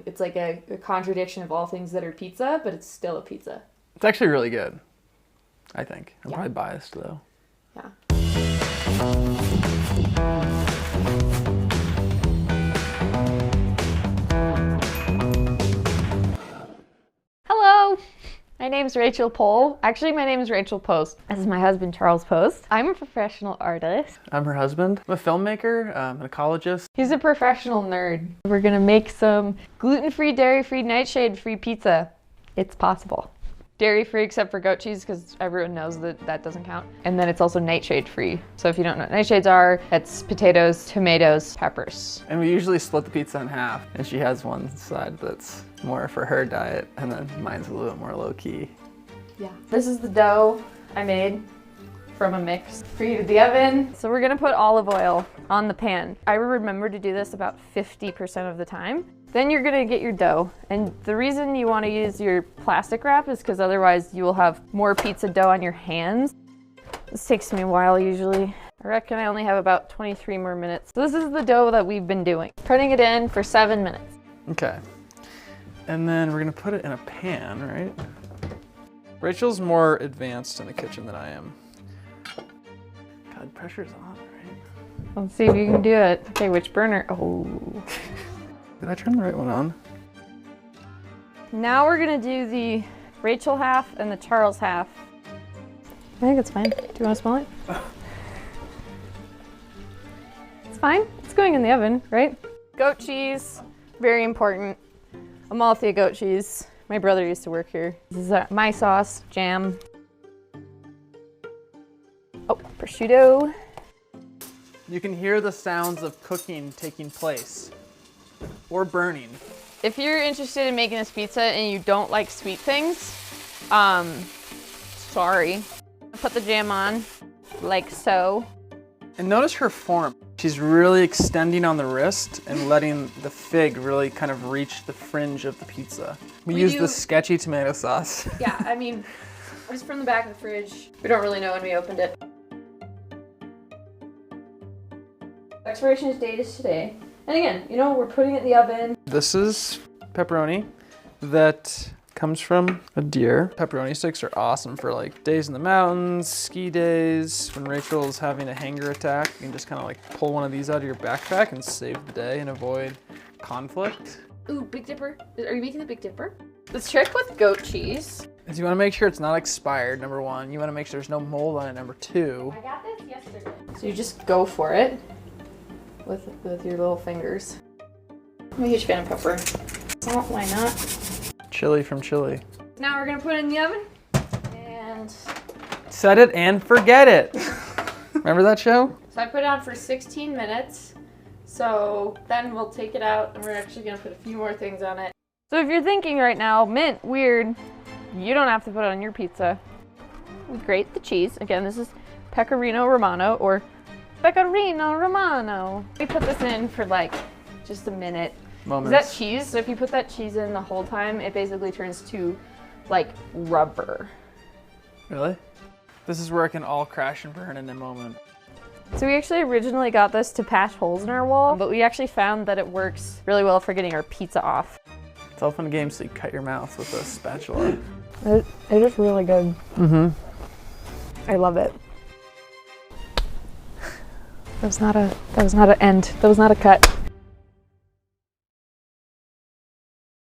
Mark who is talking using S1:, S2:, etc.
S1: It's like a contradiction of all things that are pizza, but it's still a pizza.
S2: It's actually really good, I think. I'm probably biased though.
S1: Yeah. Hello! My name's Rachel Pohl. Actually, my name is Rachel Post. This is my husband, Charles Post. I'm a professional artist.
S2: I'm her husband. I'm a filmmaker, an ecologist.
S1: He's a professional nerd. We're gonna make some gluten-free, dairy-free, nightshade-free pizza. It's possible. Dairy-free except for goat cheese, because everyone knows that that doesn't count. And then it's also nightshade-free. So if you don't know what nightshades are, it's potatoes, tomatoes, peppers.
S2: And we usually split the pizza in half. And she has one side that's more for her diet, and then mine's a little bit more low-key.
S1: Yeah. This is the dough I made from a mix. Preheated the oven. So we're gonna put olive oil on the pan. I remember to do this about 50% of the time. Then you're gonna get your dough. And the reason you wanna use your plastic wrap is because otherwise you will have more pizza dough on your hands. This takes me a while usually. I reckon I only have about 23 more minutes. So this is the dough that we've been doing. Putting it in for 7 minutes.
S2: Okay. And then we're gonna put it in a pan, right? Rachel's more advanced in the kitchen than I am. God, pressure's on, right?
S1: Let's see if you can do it. Okay, which burner? Oh.
S2: Did I turn the right one on?
S1: Now we're gonna do the Rachel half and the Charles half. I think it's fine. Do you want to smell it? It's fine. It's going in the oven, right? Goat cheese, very important. Amalthea goat cheese. My brother used to work here. This is my sauce, jam. Oh, prosciutto.
S2: You can hear the sounds of cooking taking place. Or burning.
S1: If you're interested in making this pizza and you don't like sweet things, sorry. Put the jam on, like so.
S2: And notice her form. She's really extending on the wrist and letting the fig really kind of reach the fringe of the pizza. We use the sketchy tomato sauce.
S1: Yeah, I mean, it was from the back of the fridge. We don't really know when we opened it. Expiration date is today. And again, you know, we're putting it in the oven.
S2: This is pepperoni that comes from a deer. Pepperoni sticks are awesome for like days in the mountains, ski days. When Rachel's having a hanger attack, you can just kind of like pull one of these out of your backpack and save the day and avoid conflict.
S1: Ooh, Big Dipper. Are you making the Big Dipper? The trick with goat cheese
S2: is you want to make sure it's not expired, number one. You want to make sure there's no mold on it, number two.
S1: I got this yesterday. So you just go for it with your little fingers. I'm a huge fan of pepper. Oh, why not?
S2: Chili from Chili.
S1: Now we're gonna put it in the oven and
S2: set it and forget it. Remember that show?
S1: So I put it on for 16 minutes. So then we'll take it out and we're actually gonna put a few more things on it. So if you're thinking right now, mint, weird, you don't have to put it on your pizza. We grate the cheese. Again, this is Pecorino Romano or Pecorino Romano. We put this in for like just a minute.
S2: Moments.
S1: Is that cheese? So if you put that cheese in the whole time, it basically turns to like rubber.
S2: Really? This is where it can all crash and burn in a moment.
S1: So we actually originally got this to patch holes in our wall, but we actually found that it works really well for getting our pizza off.
S2: It's all fun and games so you cut your mouth with a spatula.
S1: It is really good.
S2: Mm-hmm.
S1: I love it. That was not an end. That was not a cut.